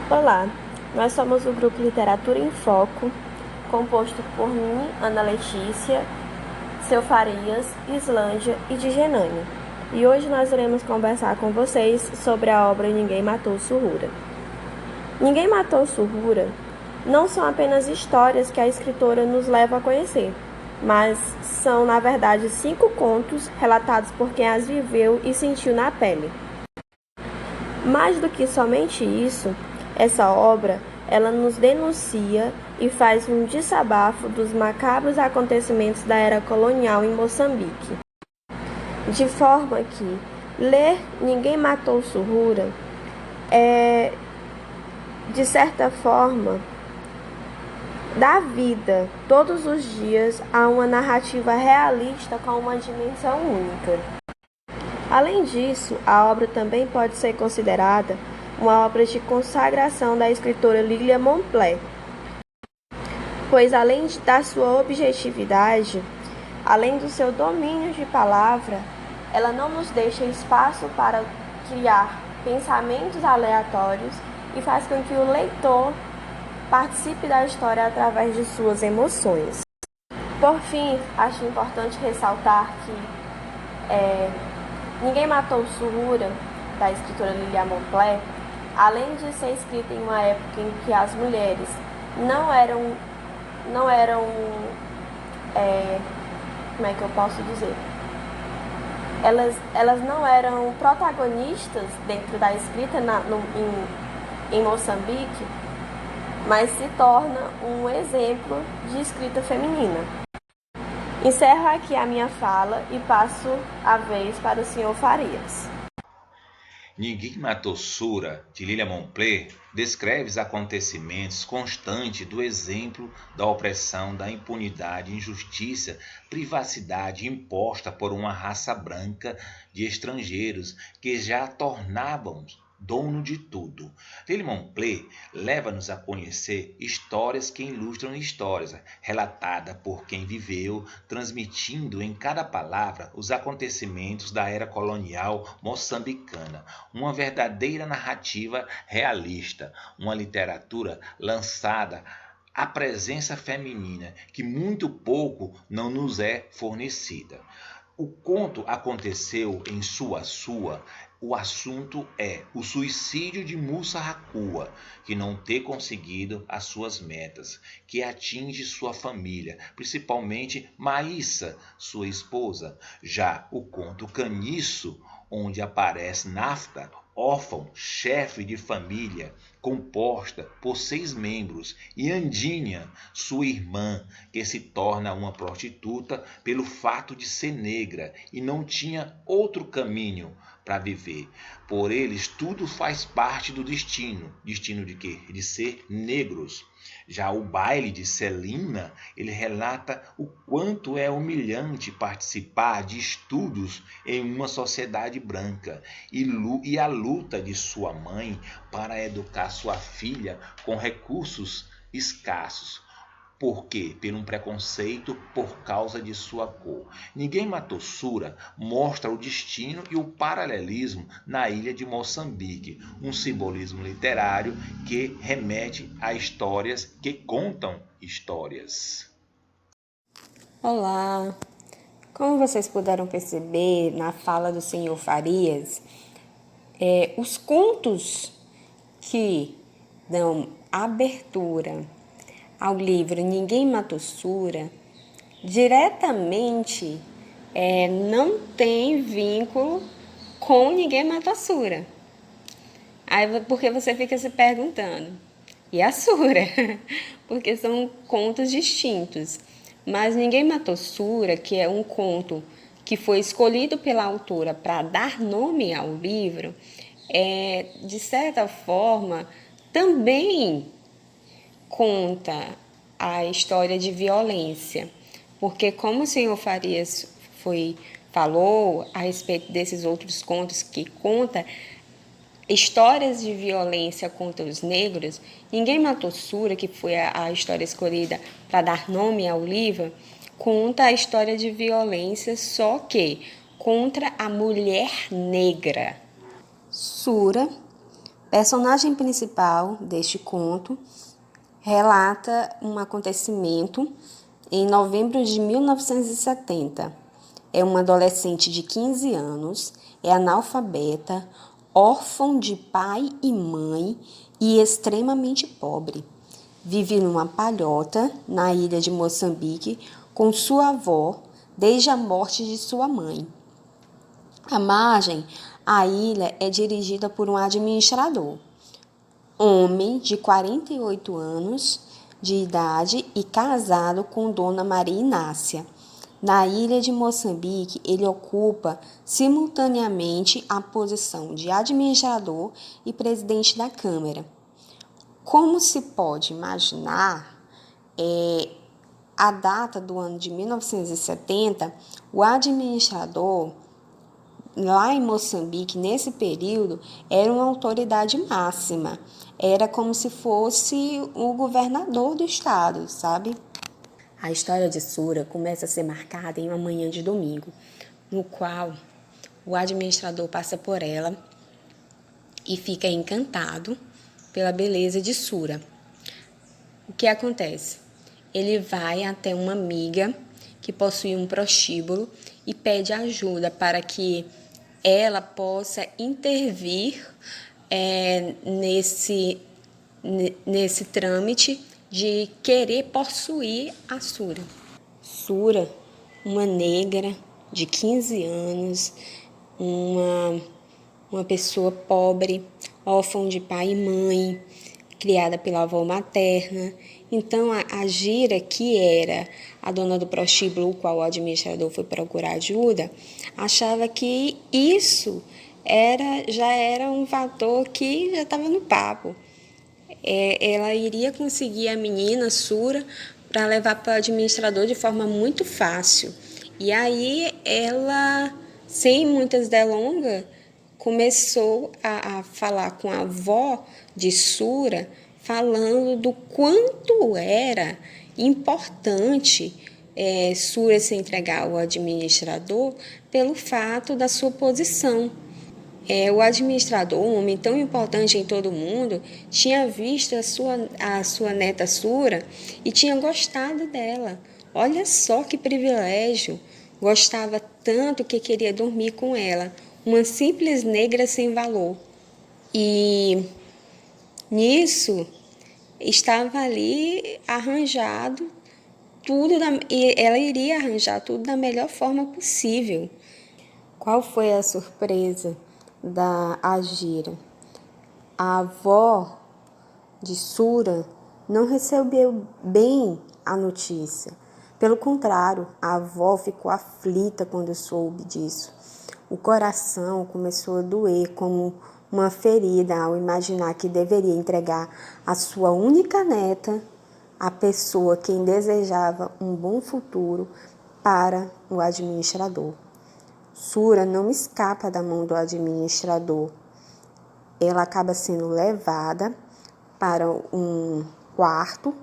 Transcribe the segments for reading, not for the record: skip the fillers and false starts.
Olá, nós somos o grupo Literatura em Foco, composto por mim, Ana Letícia, Seu Farias, Islândia e Digenane. E hoje nós iremos conversar com vocês sobre a obra Ninguém Matou Surrura. Ninguém Matou Surrura não são apenas histórias que a escritora nos leva a conhecer, mas são, na verdade, 5 contos relatados por quem as viveu e sentiu na pele. Mais do que somente isso, essa obra, ela nos denuncia e faz um desabafo dos macabros acontecimentos da era colonial em Moçambique. De forma que ler Ninguém Matou Surrura é, de certa forma, dá vida todos os dias a uma narrativa realista com uma dimensão única. Além disso, a obra também pode ser considerada uma obra de consagração da escritora Lilia Montplet, pois além da sua objetividade, além do seu domínio de palavra, ela não nos deixa espaço para criar pensamentos aleatórios e faz com que o leitor participe da história através de suas emoções. Por fim, acho importante ressaltar que Ninguém Matou Surrura, da escritora Lilia Montplet, além de ser escrita em uma época em que as mulheres não eram como é que eu posso dizer? Elas não eram protagonistas dentro da escrita em Moçambique, mas se torna um exemplo de escrita feminina. Encerro aqui a minha fala e passo a vez para o Sr. Farias. Ninguém Matou Surrura, de Lilia Montplet, descreve os acontecimentos constantes do exemplo da opressão, da impunidade, injustiça, privacidade imposta por uma raça branca de estrangeiros que já tornavam dono de tudo. Lilia Montplet leva-nos a conhecer histórias que ilustram histórias, relatada por quem viveu, transmitindo em cada palavra os acontecimentos da era colonial moçambicana. Uma verdadeira narrativa realista, uma literatura lançada à presença feminina, que muito pouco não nos é fornecida. O conto aconteceu em Sua. O assunto é o suicídio de Musa Hakua, que não ter conseguido as suas metas, que atinge sua família, principalmente Maíssa, sua esposa. Já o conto Caniço, onde aparece Nafta, órfão, chefe de família, composta por 6 membros, e Andinha, sua irmã, que se torna uma prostituta pelo fato de ser negra e não tinha outro caminho para viver. Por eles, tudo faz parte do destino. Destino de quê? De ser negros. Já o baile de Celina, ele relata o quanto é humilhante participar de estudos em uma sociedade branca e a luta de sua mãe para educar sua filha com recursos escassos. Por quê? Por um preconceito por causa de sua cor. Ninguém Matou Surrura mostra o destino e o paralelismo na ilha de Moçambique, um simbolismo literário que remete a histórias que contam histórias. Olá! Como vocês puderam perceber na fala do senhor Farias, os contos que dão abertura ao livro Ninguém Matou Surrura diretamente não tem vínculo com Ninguém Matou Surrura. Aí, porque você fica se perguntando, e a Surra? Porque são contos distintos. Mas Ninguém Matou Surrura, que é um conto que foi escolhido pela autora para dar nome ao livro, de certa forma, também conta a história de violência. Porque como o senhor Farias falou a respeito desses outros contos que conta histórias de violência contra os negros, Ninguém Matou Surrura, que foi a história escolhida para dar nome ao livro, conta a história de violência, só que contra a mulher negra. Surrura Personagem principal deste conto relata um acontecimento em novembro de 1970. É uma adolescente de 15 anos, é analfabeta, órfã de pai e mãe e extremamente pobre. Vive numa palhota na ilha de Moçambique com sua avó desde a morte de sua mãe. À margem, a ilha é dirigida por um administrador, homem de 48 anos de idade e casado com Dona Maria Inácia. Na ilha de Moçambique, ele ocupa simultaneamente a posição de administrador e presidente da Câmara. Como se pode imaginar, a data do ano de 1970, o administrador lá em Moçambique, nesse período, era uma autoridade máxima. Era como se fosse o governador do estado, sabe? A história de Sura começa a ser marcada em uma manhã de domingo, no qual o administrador passa por ela e fica encantado pela beleza de Sura. O que acontece? Ele vai até uma amiga que possui um prostíbulo e pede ajuda para que ela possa intervir nesse trâmite de querer possuir a Sura. Sura, uma negra de 15 anos, uma pessoa pobre, órfã de pai e mãe, criada pela avó materna. Então, a Gira, que era a dona do prostíbulo, o qual o administrador foi procurar ajuda, achava que isso já era um fator que já estava no papo. Ela iria conseguir a menina, Sura, para levar para o administrador de forma muito fácil. E aí ela, sem muitas delongas, começou a falar com a avó de Sura, falando do quanto era importante Sura se entregar ao administrador pelo fato da sua posição. O administrador, um homem tão importante em todo o mundo, tinha visto a sua neta Sura e tinha gostado dela. Olha só que privilégio! Gostava tanto que queria dormir com ela, uma simples negra sem valor. E nisso estava ali arranjado tudo, e ela iria arranjar tudo da melhor forma possível. Qual foi a surpresa da Agira? A avó de Sura não recebeu bem a notícia. Pelo contrário, a avó ficou aflita quando soube disso. O coração começou a doer como uma ferida ao imaginar que deveria entregar a sua única neta, a pessoa quem desejava um bom futuro, para o administrador. Sura não escapa da mão do administrador. Ela acaba sendo levada para um quarto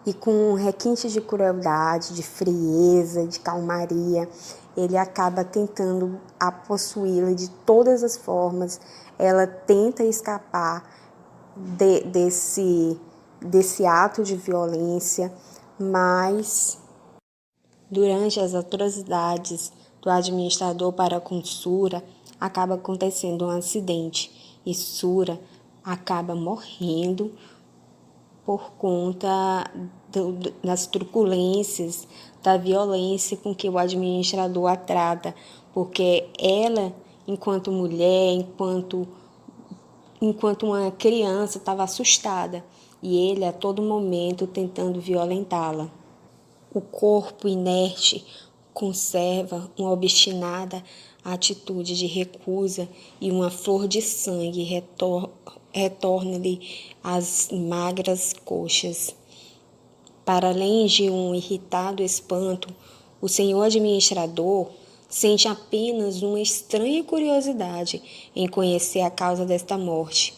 e, com um requinte de crueldade, de frieza, de calmaria, ele acaba tentando possuí-la de todas as formas. Ela tenta escapar desse ato de violência, mas durante as atrocidades do administrador para com Sura, acaba acontecendo um acidente e Sura acaba morrendo por conta das truculências, da violência com que o administrador a trata, porque ela, enquanto mulher, enquanto uma criança, estava assustada e ele a todo momento tentando violentá-la. O corpo inerte conserva uma obstinada atitude de recusa e uma flor de sangue retorna-lhe as magras coxas. Para além de um irritado espanto, o senhor administrador sente apenas uma estranha curiosidade em conhecer a causa desta morte.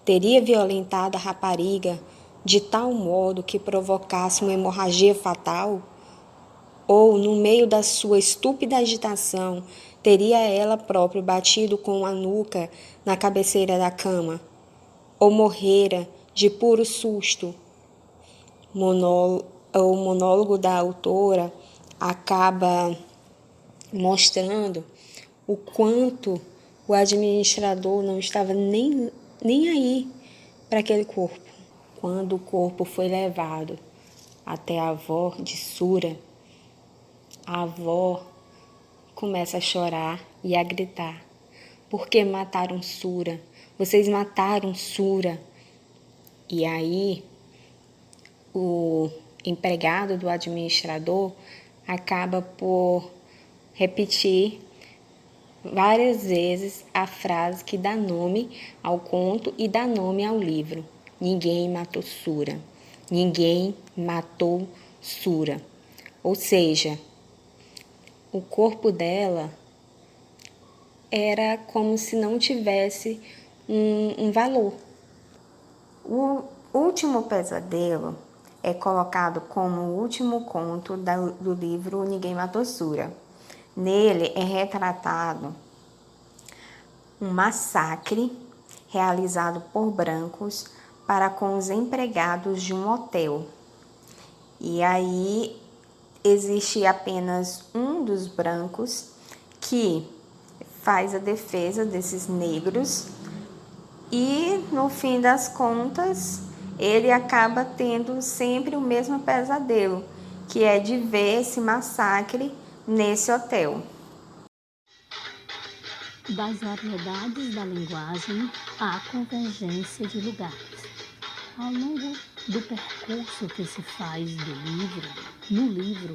Teria violentado a rapariga de tal modo que provocasse uma hemorragia fatal? Ou, no meio da sua estúpida agitação, Teria ela própria batido com a nuca na cabeceira da cama? Ou morrera de puro susto? O monólogo da autora acaba mostrando o quanto o administrador não estava nem aí para aquele corpo. Quando o corpo foi levado até a avó de Sura, a avó começa a chorar e a gritar: por que mataram Sura? Vocês mataram Sura. E aí o empregado do administrador acaba por repetir várias vezes a frase que dá nome ao conto e dá nome ao livro: ninguém matou Sura. Ninguém matou Sura. Ou seja, o corpo dela era como se não tivesse um valor. O último pesadelo é colocado como o último conto do livro Ninguém Matou Sura. Nele é retratado um massacre realizado por brancos para com os empregados de um hotel. E aí existe apenas um dos brancos que faz a defesa desses negros e, no fim das contas, ele acaba tendo sempre o mesmo pesadelo, que é de ver esse massacre nesse hotel. Das variedades da linguagem à convergência de lugares. Ao longo do percurso que se faz no livro,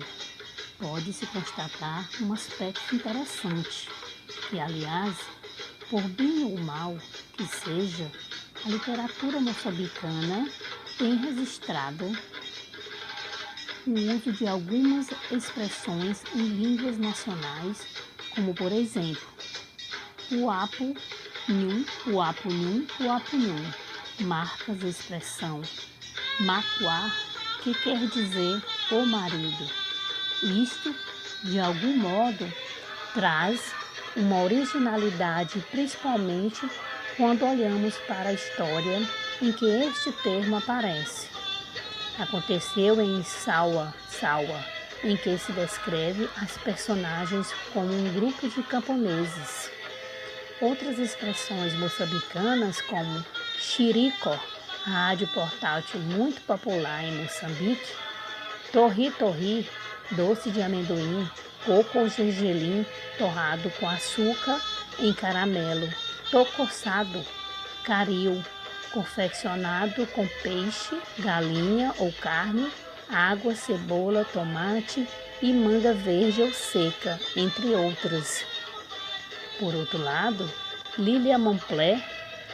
pode-se constatar um aspecto interessante, que, aliás, por bem ou mal que seja, a literatura moçambicana tem registrado o uso de algumas expressões em línguas nacionais, como, por exemplo, o apo nhum, o apo nhum, o apo nhum, marcas a expressão macuá, que quer dizer o marido. Isto, de algum modo, traz uma originalidade, principalmente quando olhamos para a história em que este termo aparece. Aconteceu em Sawa, em que se descreve as personagens como um grupo de camponeses. Outras expressões moçambicanas, como xiricó, rádio portátil muito popular em Moçambique, torri, doce de amendoim, coco ou gergelim torrado com açúcar em caramelo, tocoçado, caril, confeccionado com peixe, galinha ou carne, água, cebola, tomate e manga verde ou seca, entre outras. Por outro lado, Lilia Montplet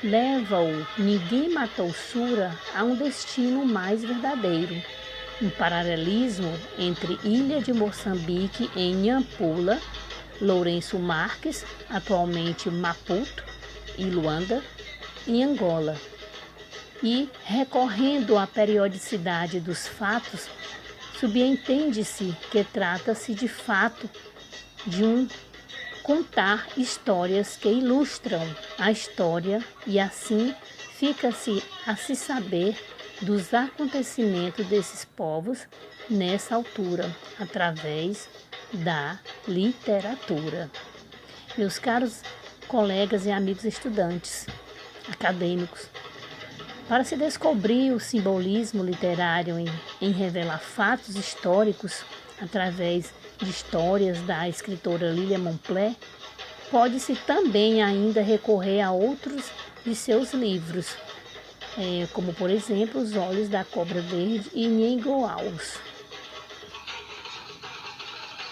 leva o Ninguém Matou Sura a um destino mais verdadeiro, um paralelismo entre Ilha de Moçambique em Nampula, Lourenço Marques, atualmente Maputo, e Luanda, em Angola. E, recorrendo à periodicidade dos fatos, subentende-se que trata-se de fato de um contar histórias que ilustram a história, e assim fica-se a se saber dos acontecimentos desses povos nessa altura, através da literatura. Meus caros colegas e amigos estudantes, acadêmicos, para se descobrir o simbolismo literário em revelar fatos históricos através de histórias da escritora Lilia Montplet, pode-se também ainda recorrer a outros de seus livros, como, por exemplo, Os Olhos da Cobra Verde e Ningoaus.